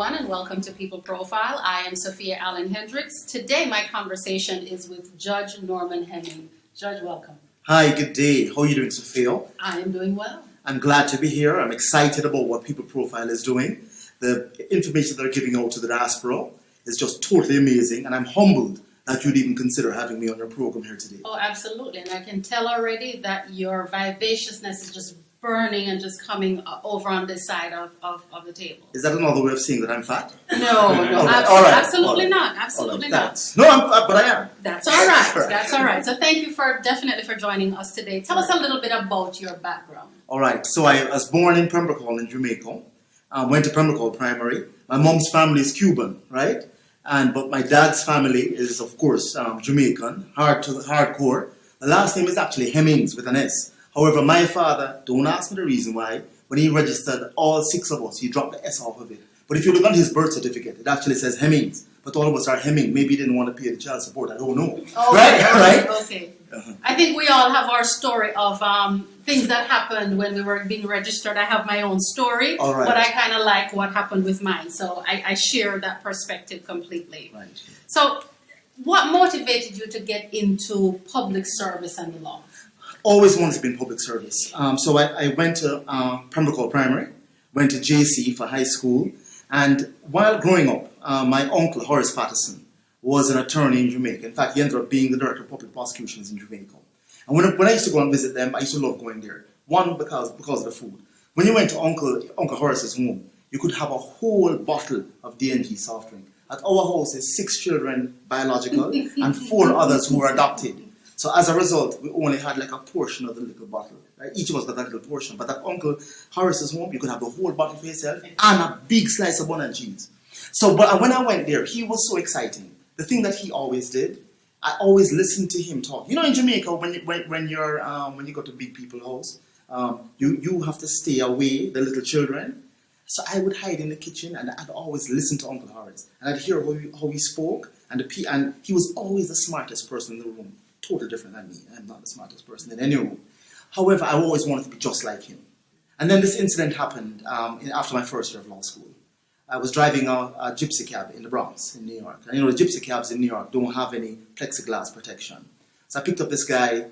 everyone, and welcome to People Profile. I am Sophia Allen Hendricks. Today, my conversation is with Judge Norman Hemming. Judge, welcome. Hi, good day. How are you doing, Sophia? I am doing well. I'm glad to be here. I'm excited about what People Profile is doing. The information they're giving out to the diaspora is just totally amazing, and I'm humbled that you'd even consider having me on your program here today. Oh, absolutely. And I can tell already that your vivaciousness is just burning and just coming over on this side of the table. Is that another way of saying that I'm fat? No, absolutely not. Absolutely not. No, I'm fat, but I am. That's all right. That's all right. So thank you definitely for joining us today. Tell us a little bit about your background. All right. So I was born in Pembroke Hall in Jamaica. Went to Pembroke Hall Primary. My mom's family is Cuban, right? But my dad's family is, of course, Jamaican, hardcore. The last name is actually Hemmings with an S. However, my father, don't ask me the reason why, when he registered all 6 of us, he dropped the S off of it. But if you look at his birth certificate, it actually says Hemmings. But all of us are Hemming. Maybe he didn't want to pay the child support. I don't know. Okay, right? Okay. I think we all have our story of things that happened when we were being registered. I have my own story, but I kind of like what happened with mine. So I share that perspective completely. Right. So what motivated you to get into public service and the law? Always wanted to be in public service. So I went to Pembroke Hall Primary, went to JC for high school, and while growing up, my uncle, Horace Patterson, was an attorney in Jamaica. In fact, he ended up being the director of public prosecutions in Jamaica. And when I used to go and visit them, I used to love going there. One, because of the food. When you went to Uncle Horace's home, you could have a whole bottle of D&G soft drink. At our house, there's 6 children biological and 4 others who were adopted. So as a result, we only had like a portion of the little bottle. Right? Each of us got that little portion. But at Uncle Horace's home, you could have the whole bottle for yourself and a big slice of bun and cheese. So, but when I went there, he was so exciting. The thing that he always did, I always listened to him talk. You know, in Jamaica, when you go to big people's house, you have to stay away, the little children. So I would hide in the kitchen, and I'd always listen to Uncle Horace, and I'd hear how he spoke, and he was always the smartest person in the room. Totally different than me. I'm not the smartest person in any room. However, I always wanted to be just like him. And then this incident happened after my first year of law school. I was driving a gypsy cab in the Bronx in New York. And you know, the gypsy cabs in New York don't have any plexiglass protection. So I picked up this guy,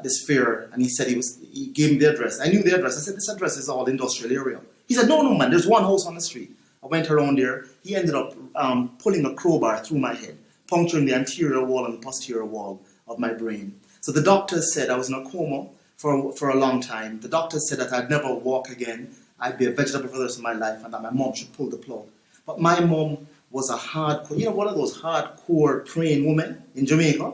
this fare, and he gave me the address. I knew the address. I said, this address is all industrial area. He said, no, man, there's one house on the street. I went around there. He ended up pulling a crowbar through my head, puncturing the anterior wall and the posterior wall of my brain. So the doctor said I was in a coma for a long time. The doctor said that I'd never walk again. I'd be a vegetable for the rest of my life, and that my mom should pull the plug. But my mom was a hardcore, one of those hardcore praying women in Jamaica,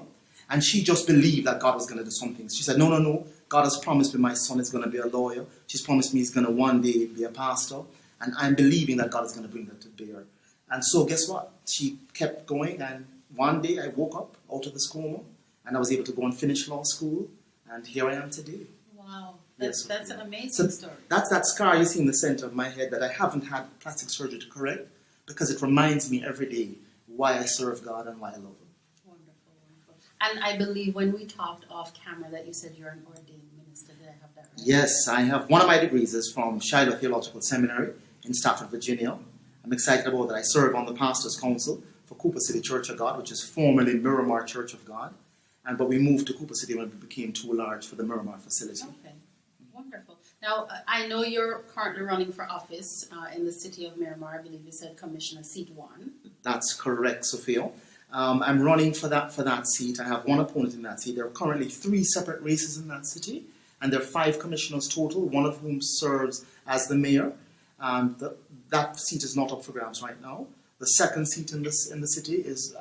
and she just believed that God was going to do something. She said, no, God has promised me my son is going to be a lawyer. She's promised me he's going to one day be a pastor, and I'm believing that God is going to bring that to bear. And so guess what? She kept going, and one day I woke up out of this coma, and I was able to go and finish law school, and here I am today. Wow, that's an amazing story. That's that scar you see in the center of my head that I haven't had plastic surgery to correct, because it reminds me every day why I serve God and why I love Him. Wonderful. And I believe when we talked off camera that you said you're an ordained minister. Did I have that right? Yes, I have. One of my degrees is from Shiloh Theological Seminary in Stafford, Virginia. I'm excited about that. I serve on the Pastors' Council for Cooper City Church of God, which is formerly Miramar Church of God. But we moved to Cooper City when we became too large for the Miramar facility. Okay, wonderful. Now, I know you're currently running for office in the city of Miramar. I believe you said Commissioner Seat 1. That's correct, Sophia. I'm running for that seat. I have one opponent in that seat. There are currently 3 separate races in that city, and there are 5 commissioners total, one of whom serves as the mayor. That seat is not up for grabs right now. The second seat in the city is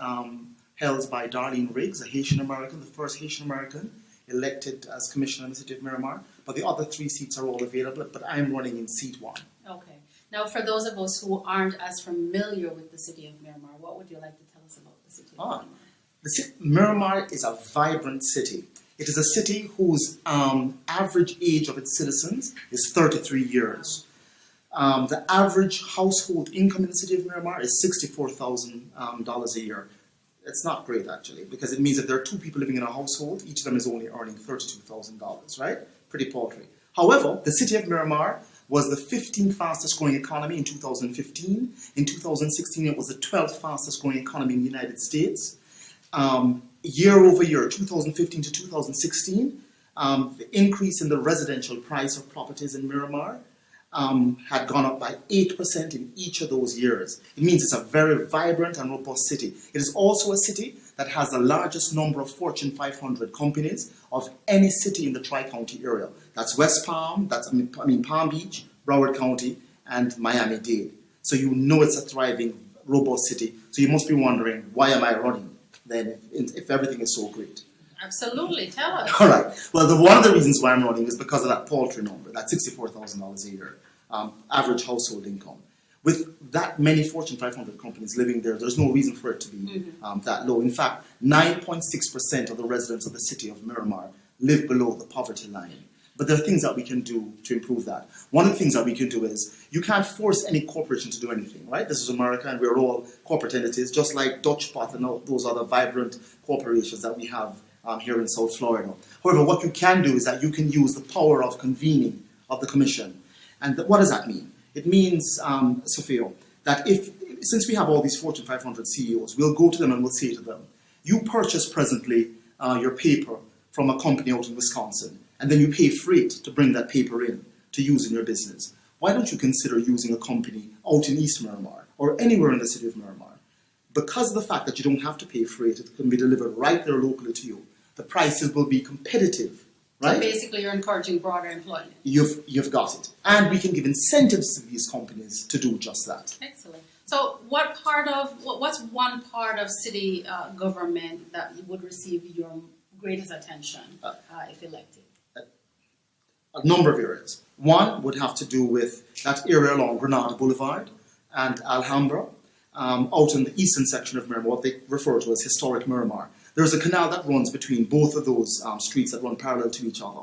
held by Darlene Riggs, a Haitian American, the first Haitian American elected as commissioner in the city of Miramar. But the other 3 seats are all available, but I'm running in seat 1. Okay. Now, for those of us who aren't as familiar with the city of Miramar, what would you like to tell us about the city of Miramar? Miramar is a vibrant city. It is a city whose average age of its citizens is 33 years. The average household income in the city of Miramar is $64,000 a year. It's not great, actually, because it means if there are 2 people living in a household, each of them is only earning $32,000, right? Pretty paltry. However, the city of Miramar was the 15th fastest growing economy in 2015. In 2016, it was the 12th fastest growing economy in the United States. Year over year, 2015 to 2016, the increase in the residential price of properties in Miramar had gone up by 8% in each of those years. It means it's a very vibrant and robust city. It is also a city that has the largest number of Fortune 500 companies of any city in the Tri-County area. That's West Palm, Palm Beach, Broward County, and Miami-Dade. So you know it's a thriving, robust city. So you must be wondering, why am I running then if everything is so great? Absolutely, tell us. All right. Well, one of the reasons why I'm running is because of that paltry number, that $64,000 a year, average household income. With that many Fortune 500 companies living there, there's no reason for it to be that low. In fact, 9.6% of the residents of the city of Miramar live below the poverty line. But there are things that we can do to improve that. One of the things that we can do is, you can't force any corporation to do anything, right? This is America, and we're all corporate entities, just like Dutch Pot and all those other vibrant corporations that we have here in South Florida. However, what you can do is that you can use the power of convening of the commission. And what does that mean? It means, Sophia, that since we have all these Fortune 500 CEOs, we'll go to them and we'll say to them, you purchase presently your paper from a company out in Wisconsin, and then you pay freight to bring that paper in to use in your business. Why don't you consider using a company out in East Miramar or anywhere in the city of Miramar? Because of the fact that you don't have to pay freight, it can be delivered right there locally to you. The prices will be competitive, right? So basically, you're encouraging broader employment. You've got it. And we can give incentives to these companies to do just that. Excellent. So what's one part of city government that would receive your greatest attention if elected? A number of areas. One would have to do with that area along Granada Boulevard and Alhambra, out in the eastern section of Miramar, what they refer to as historic Miramar. There's a canal that runs between both of those streets that run parallel to each other.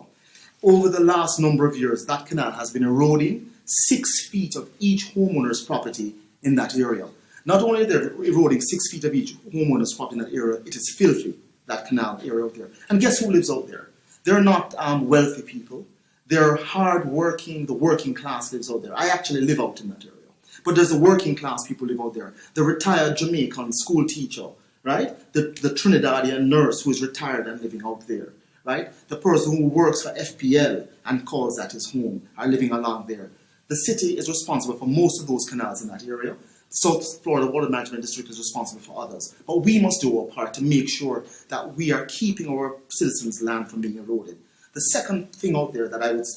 Over the last number of years, that canal has been eroding 6 feet of each homeowner's property in that area. Not only are they eroding 6 feet of each homeowner's property in that area, it is filthy, that canal area out there. And guess who lives out there? They're not wealthy people. They're hard-working, the working class lives out there. I actually live out in that area. But there's the working class people live out there. The retired Jamaican school teacher, right? The Trinidadian nurse who is retired and living out there, right? The person who works for FPL and calls that his home are living along there. The city is responsible for most of those canals in that area. South Florida Water Management District is responsible for others. But we must do our part to make sure that we are keeping our citizens' land from being eroded. The second thing out there that I would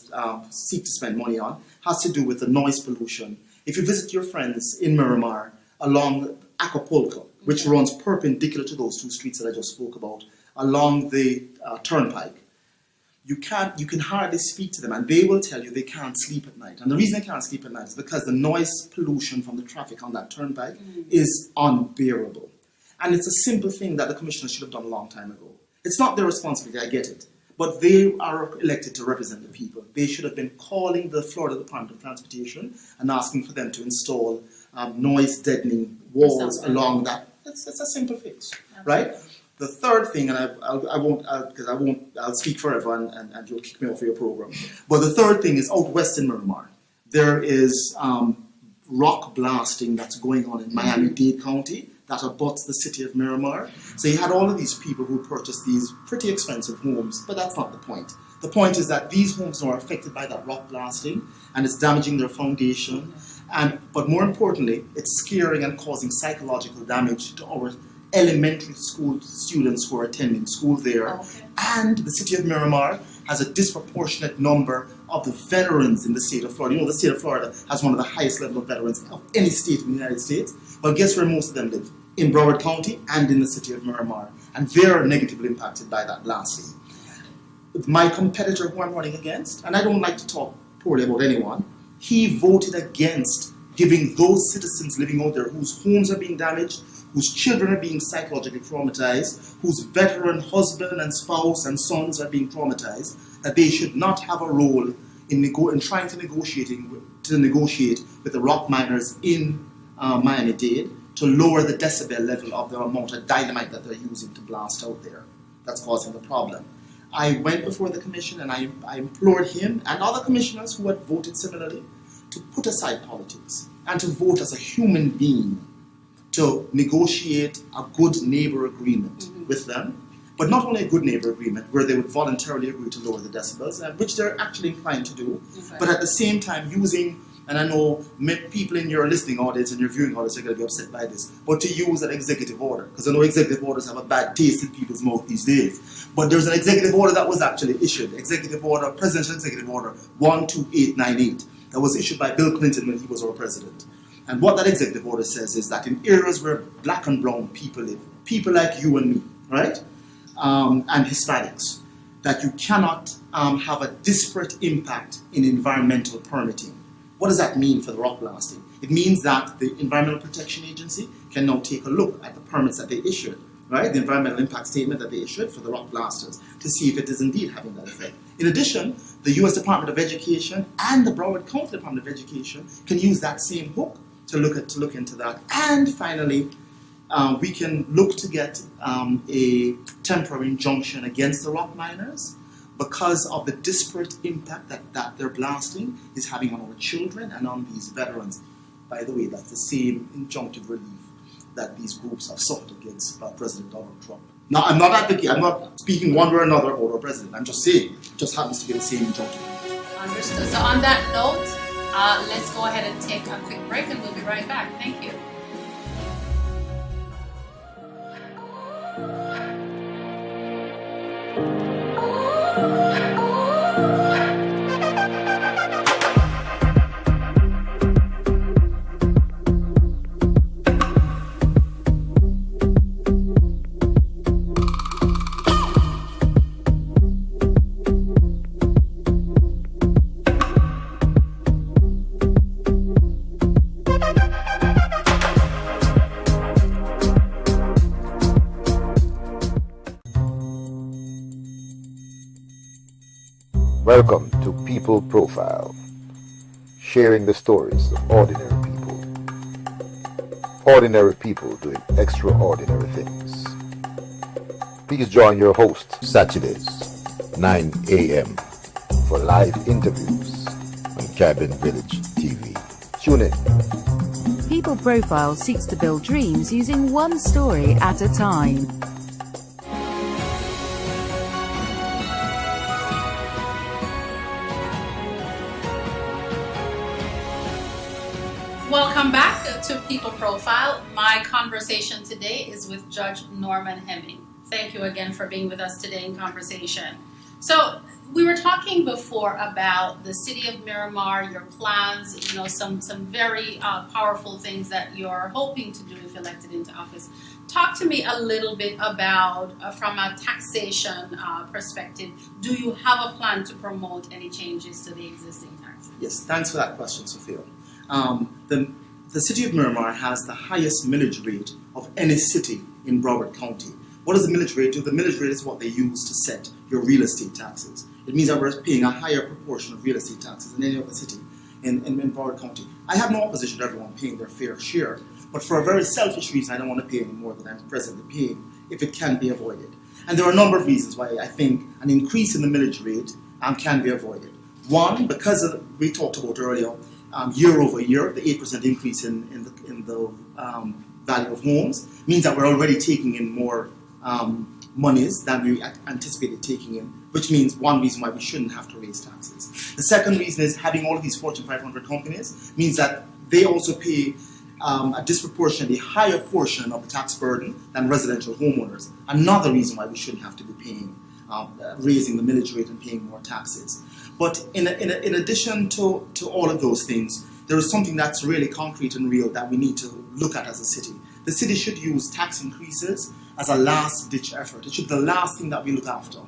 seek to spend money on has to do with the noise pollution. If you visit your friends in Miramar along Acapulco, which runs perpendicular to those 2 streets that I just spoke about, along the turnpike, you can hardly speak to them, and they will tell you they can't sleep at night. And the reason they can't sleep at night is because the noise pollution from the traffic on that turnpike is unbearable. And it's a simple thing that the commissioners should have done a long time ago. It's not their responsibility, I get it. But they are elected to represent the people. They should have been calling the Florida Department of Transportation and asking for them to install noise-deadening walls along that. It's a simple fix, right? The third thing, and I won't, because I'll speak forever and you'll kick me off of your program. But the third thing is out west in Miramar. There is rock blasting that's going on in Miami-Dade County that abuts the city of Miramar. So you had all of these people who purchased these pretty expensive homes, but that's not the point. The point is that these homes are affected by that rock blasting, and it's damaging their foundation. But more importantly, it's scaring and causing psychological damage to our elementary school students who are attending school there. Okay. And the city of Miramar has a disproportionate number of the veterans in the state of Florida. You know, the state of Florida has one of the highest level of veterans of any state in the United States. Well, guess where most of them live? In Broward County and in the city of Miramar. And they're negatively impacted by that blasting. My competitor who I'm running against, and I don't like to talk poorly about anyone, he voted against giving those citizens living out there whose homes are being damaged, whose children are being psychologically traumatized, whose veteran husband and spouse and sons are being traumatized, that they should not have a role in trying to negotiate with the rock miners in Miami-Dade to lower the decibel level of the amount of dynamite that they're using to blast out there. That's causing the problem. I went before the commission and I implored him and other commissioners who had voted similarly to put aside politics and to vote as a human being to negotiate a good neighbor agreement with them, but not only a good neighbor agreement where they would voluntarily agree to lower the decibels, which they're actually inclined to do, but at the same time using, and I know people in your listening audience and your viewing audience are going to be upset by this, but to use an executive order, because I know executive orders have a bad taste in people's mouth these days, but there's an executive order that was actually issued, Presidential Executive Order 12898, that was issued by Bill Clinton when he was our president. And what that executive order says is that in areas where black and brown people live, people like you and me, right, and Hispanics, that you cannot have a disparate impact in environmental permitting. What does that mean for the rock blasting? It means that the Environmental Protection Agency can now take a look at the permits that they issued, right, the environmental impact statement that they issued for the rock blasters to see if it is indeed having that effect. In addition, the U.S. Department of Education and the Broward County Department of Education can use that same hook to look into that. And finally, we can look to get a temporary injunction against the rock miners because of the disparate impact that their blasting is having on our children and on these veterans. By the way, that's the same injunctive relief that these groups have sought against President Donald Trump. Now, I'm not speaking one way or another about our president. I'm just saying, it just happens to be the same injunctive. Understood. So on that note, let's go ahead and take a quick break and we'll be right back. Thank you. Welcome to People Profile, sharing the stories of ordinary people. Ordinary people doing extraordinary things. Please join your host Saturdays, 9 a.m. for live interviews on Cabin Village TV. Tune in. People Profile seeks to build dreams using one story at a time. Welcome back to People Profile. My conversation today is with Judge Norman Hemming. Thank you again for being with us today in conversation. So we were talking before about the city of Miramar, your plans, some very powerful things that you're hoping to do if elected into office. Talk to me a little bit about, from a taxation perspective, do you have a plan to promote any changes to the existing taxes? Yes, thanks for that question, Sophia. The city of Miramar has the highest millage rate of any city in Broward County. What does the millage rate do? The millage rate is what they use to set your real estate taxes. It means that we're paying a higher proportion of real estate taxes than any other city in Broward County. I have no opposition to everyone paying their fair share, but for a very selfish reason, I don't want to pay any more than I'm presently paying if it can be avoided. And there are a number of reasons why I think an increase in the millage rate can be avoided. One, because we talked about earlier, year over year, the 8% increase in the value of homes means that we're already taking in more monies than we anticipated taking in, which means one reason why we shouldn't have to raise taxes. The second reason is having all of these Fortune 500 companies means that they also pay a disproportionately higher portion of the tax burden than residential homeowners. Another reason why we shouldn't have to be paying, raising the millage rate and paying more taxes. But in addition to all of those things, there is something that's really concrete and real that we need to look at as a city. The city should use tax increases as a last-ditch effort. It should be the last thing that we look after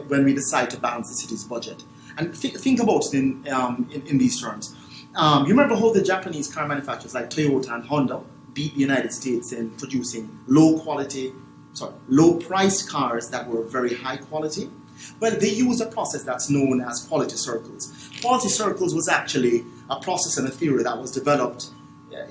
when we decide to balance the city's budget. And think about it in these terms. You remember how the Japanese car manufacturers like Toyota and Honda beat the United States in producing low-priced cars that were very high quality? Well, they used a process that's known as quality circles. Quality circles was actually a process and a theory that was developed.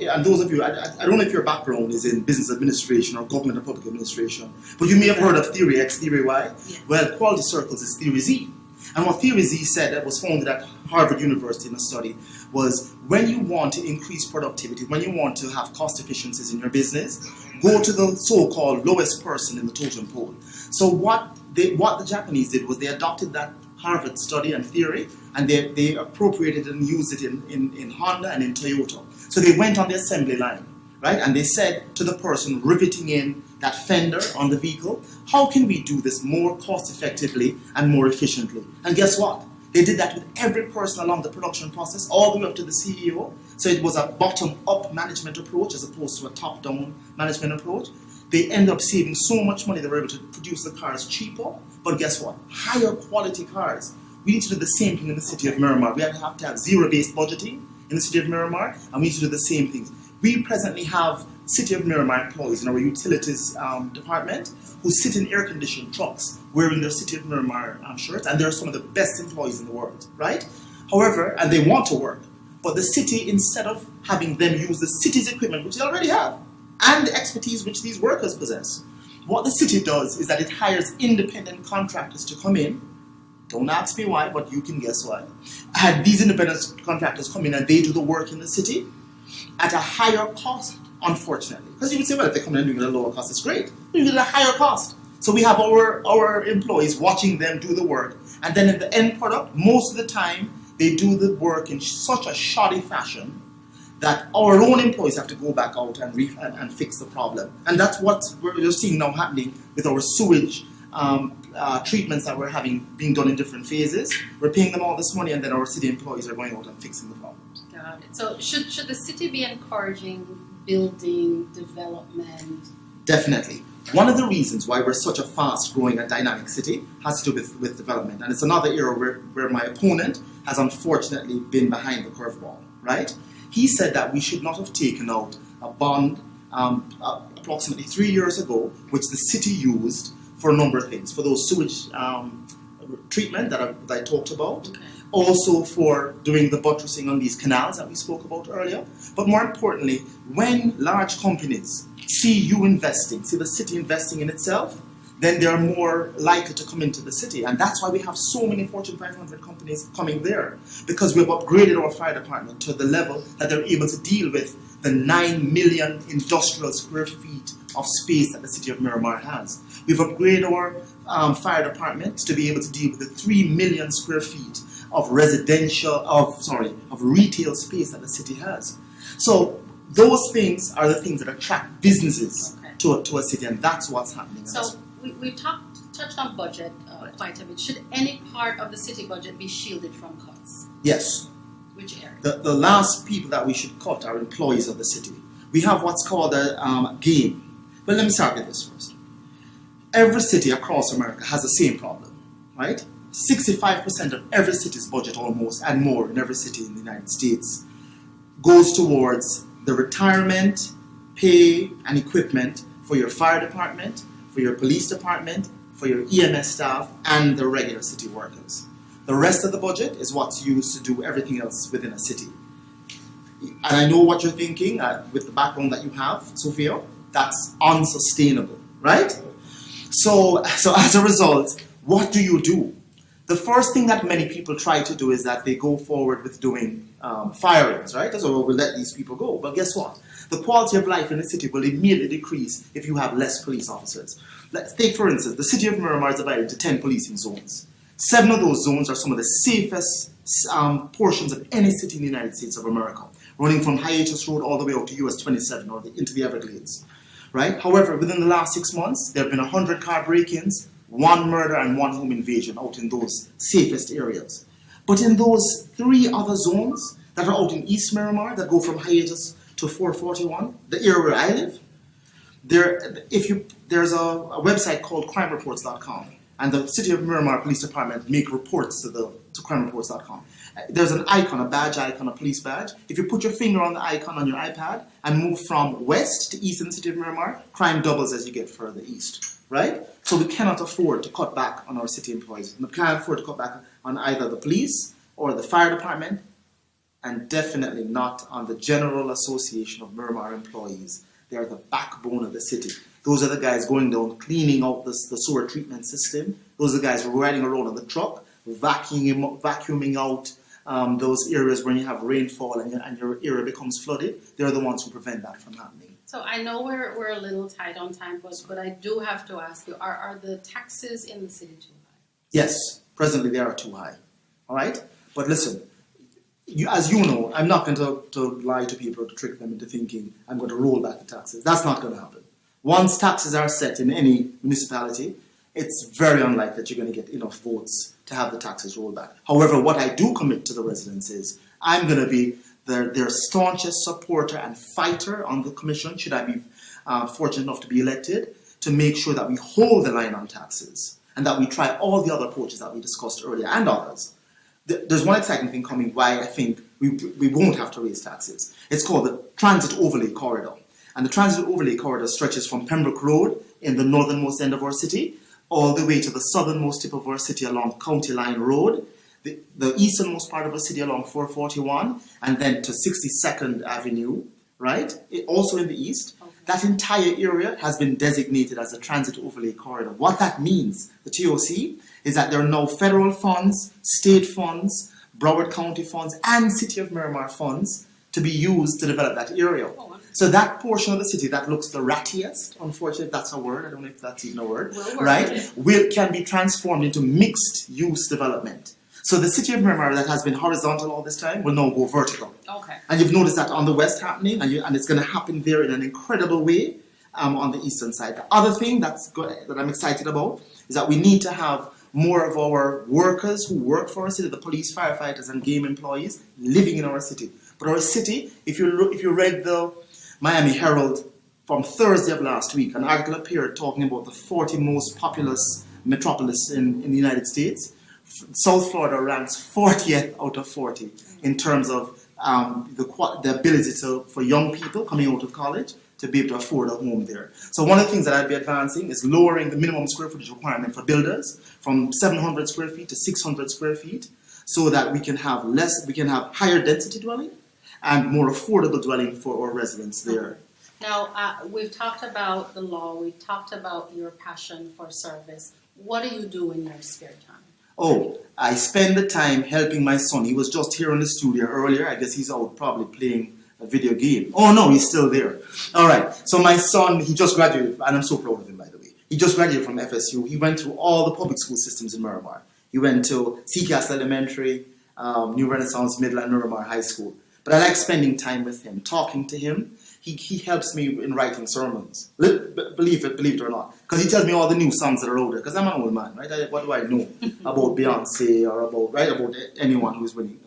And those of you, I don't know if your background is in business administration or government or public administration, but you may have heard of theory X, theory Y. Yeah. Well, quality circles is theory Z. And what Theory Z said, that was founded at Harvard University in a study, was when you want to increase productivity, when you want to have cost efficiencies in your business, go to the so-called lowest person in the totem pole. So what the Japanese did was they adopted that Harvard study and theory, and they appropriated and used it in Honda and in Toyota. So they went on the assembly line, right? And they said to the person riveting in that fender on the vehicle, how can we do this more cost effectively and more efficiently? And guess what? They did that with every person along the production process, all the way up to the CEO. So it was a bottom-up management approach as opposed to a top-down management approach. They ended up saving so much money, they were able to produce the cars cheaper. But guess what? Higher quality cars. We need to do the same thing in the city of Miramar. We have to have zero-based budgeting in the city of Miramar, and we need to do the same things. We presently have City of Miramar employees in our utilities department who sit in air-conditioned trucks wearing their City of Miramar shirts, and they're some of the best employees in the world, right? However, and they want to work, but the city, instead of having them use the city's equipment, which they already have, and the expertise which these workers possess, what the city does is that it hires independent contractors to come in. Don't ask me why, but you can guess why. And these independent contractors come in and they do the work in the city at a higher cost, unfortunately. Because you would say, well, if they come in and do it at a lower cost, it's great. You do it at a higher cost. So we have our employees watching them do the work. And then in the end product, most of the time, they do the work in such a shoddy fashion that our own employees have to go back out and fix the problem. And that's what we're seeing now happening with our sewage treatments that we're having being done in different phases. We're paying them all this money, and then our city employees are going out and fixing the problem. Got it. So should the city be encouraging building development? Definitely. One of the reasons why we're such a fast-growing and dynamic city has to do with development. And it's another area where my opponent has unfortunately been behind the curveball, right? He said that we should not have taken out a bond approximately 3 years ago, which the city used for a number of things, for those sewage treatment that I talked about, okay. Also for doing the buttressing on these canals that we spoke about earlier. But more importantly, when large companies see you investing, see the city investing in itself, then they're more likely to come into the city. And that's why we have so many Fortune 500 companies coming there, because we've upgraded our fire department to the level that they're able to deal with the 9 million industrial square feet of space that the city of Miramar has. We've upgraded our fire department to be able to deal with the 3 million square feet of retail space that the city has. So those things are the things that attract businesses to a city, and that's what's happening. So we've touched on budget quite a bit. Should any part of the city budget be shielded from cuts? Yes. Which area? The last people that we should cut are employees of the city. We have what's called a game. Well, let me start with this first. Every city across America has the same problem, right? 65% of every city's budget almost, and more in every city in the United States, goes towards the retirement, pay, and equipment for your fire department, for your police department, for your EMS staff, and the regular city workers. The rest of the budget is what's used to do everything else within a city. And I know what you're thinking with the background that you have, Sophia. That's unsustainable, right? So as a result, what do you do? The first thing that many people try to do is that they go forward with doing firings, right? So we'll let these people go. But guess what? The quality of life in the city will immediately decrease if you have less police officers. Let's take, for instance, the city of Miramar is divided into 10 policing zones. 7 of those zones are some of the safest portions of any city in the United States of America, running from Hiatus Road all the way out to US 27 or into the Everglades, right? However, within the last 6 months, there have been 100 car break-ins, 1 murder, and 1 home invasion out in those safest areas. But in those 3 other zones that are out in East Miramar, that go from Hiatus to 441, the area where I live, there's a website called crimereports.com, and the City of Miramar Police Department make reports to crimereports.com. There's an icon, a badge icon, a police badge. If you put your finger on the icon on your iPad and move from west to east in the City of Miramar, crime doubles as you get further east, right? So we cannot afford to cut back on our city employees. We can't afford to cut back on either the police or the fire department, and definitely not on the General Association of Miramar Employees. They are the backbone of the city. Those are the guys going down, cleaning out the sewer treatment system. Those are the guys riding around on the truck, vacuuming out those areas when you have rainfall and your area becomes flooded. They're the ones who prevent that from happening. So I know we're a little tight on time, but I do have to ask you, are the taxes in the city too high? Yes, presently they are too high. All right? But listen, as you know, I'm not going to lie to people to trick them into thinking I'm going to roll back the taxes. That's not going to happen. Once taxes are set in any municipality, it's very unlikely that you're going to get enough votes to have the taxes rolled back. However, what I do commit to the residents is I'm going to be their staunchest supporter and fighter on the commission, should I be fortunate enough to be elected, to make sure that we hold the line on taxes and that we try all the other approaches that we discussed earlier and others. There's one exciting thing coming why I think we won't have to raise taxes. It's called the Transit Overlay Corridor. And the Transit Overlay Corridor stretches from Pembroke Road in the northernmost end of our city all the way to the southernmost tip of our city along County Line Road, the easternmost part of the city along 441, and then to 62nd Avenue, right? Also in the east. Okay. That entire area has been designated as a Transit Overlay Corridor. What that means, the TOC, is that there are now federal funds, state funds, Broward County funds, and City of Miramar funds to be used to develop that area. So that portion of the city that looks the rattiest, unfortunately, if that's a word, I don't know if that's even a word, right, can be transformed into mixed use development. So the City of Miramar that has been horizontal all this time will now go vertical. Okay. And you've noticed that on the west happening, and it's going to happen there in an incredible way on the eastern side. The other thing that I'm excited about is that we need to have more of our workers who work for our city, the police, firefighters, and game employees, living in our city. But our city, if you read the Miami Herald from Thursday of last week, an article appeared talking about the 40 most populous metropolis in the United States. South Florida ranks 40th out of 40 in terms of the ability for young people coming out of college to be able to afford a home there. So one of the things that I'd be advancing is lowering the minimum square footage requirement for builders from 700 square feet to 600 square feet so that we can have higher density dwelling and more affordable dwelling for our residents there. Now, we've talked about the law, we've talked about your passion for service. What do you do in your spare time? Oh, I spend the time helping my son. He was just here in the studio earlier. I guess he's out probably playing a video game. Oh no, he's still there. All right, so my son, he just graduated, and I'm so proud of him, by the way. He just graduated from FSU. He went through all the public school systems in Miramar. He went to Seacastle Elementary, New Renaissance Middle, and Miramar High School. But I like spending time with him, talking to him. He helps me in writing sermons, believe it or not. Because he tells me all the new songs that are out there. Because I'm an old man, right? What do I know about Beyonce or about anyone who's winning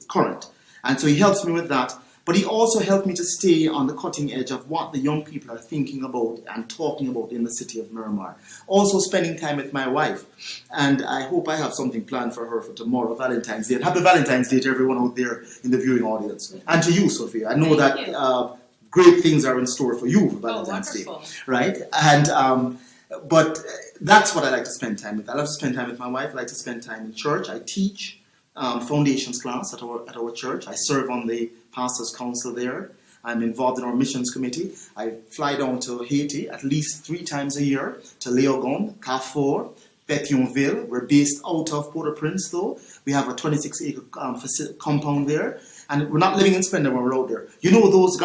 current? And so he helps me with that. But he also helped me to stay on the cutting edge of what the young people are thinking about and talking about in the city of Miramar. Also spending time with my wife. And I hope I have something planned for her for tomorrow, Valentine's Day. And happy Valentine's Day to everyone out there in the viewing audience. And to you, Sophia. I know that great things are in store for you for Valentine's Day. Right? And but that's what I like to spend time with. I love to spend time with my wife. I like to spend time in church. I teach foundations class at our church. I serve on the Pastors' Council there. I'm involved in our missions committee. I fly down to Haiti at least 3 times a year to Léogâne, Carrefour, Pétionville. We're based out of Port-au-Prince though. We have a 26-acre compound there. And we're not living in Splendor when we're out there. You know those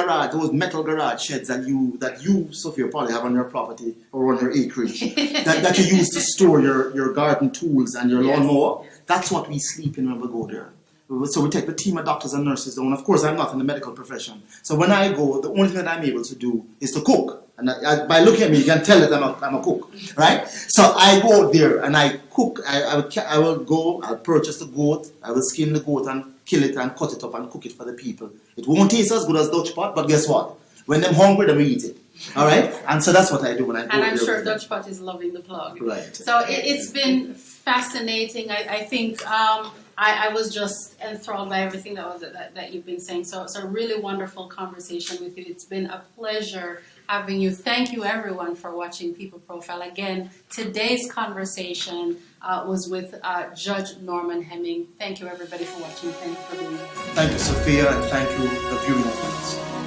metal garage sheds that you, Sophia, probably have on your property or on your acreage that you use to store your garden tools and your lawnmower? Yes. That's what we sleep in when we go there. So we take the team of doctors and nurses down. Of course, I'm not in the medical profession. So when I go, the only thing that I'm able to do is to cook. And by looking at me, you can tell that I'm a cook, right? So I go out there and I cook. I will go, I'll purchase the goat, I will skin the goat and kill it and cut it up and cook it for the people. It won't taste as good as Dutch pot, but guess what? When they're hungry, they will eat it. All right? And so that's what I do when I go. And I'm sure Dutch pot is loving the plug. Right. So it's been fascinating. I think I was just enthralled by everything that you've been saying. So it's a really wonderful conversation with you. It's been a pleasure having you. Thank you, everyone, for watching People Profile. Again, today's conversation was with Judge Norman Hemming. Thank you, everybody, for watching. Thank you for being here. Thank you, Sophia, and thank you, the viewing audience.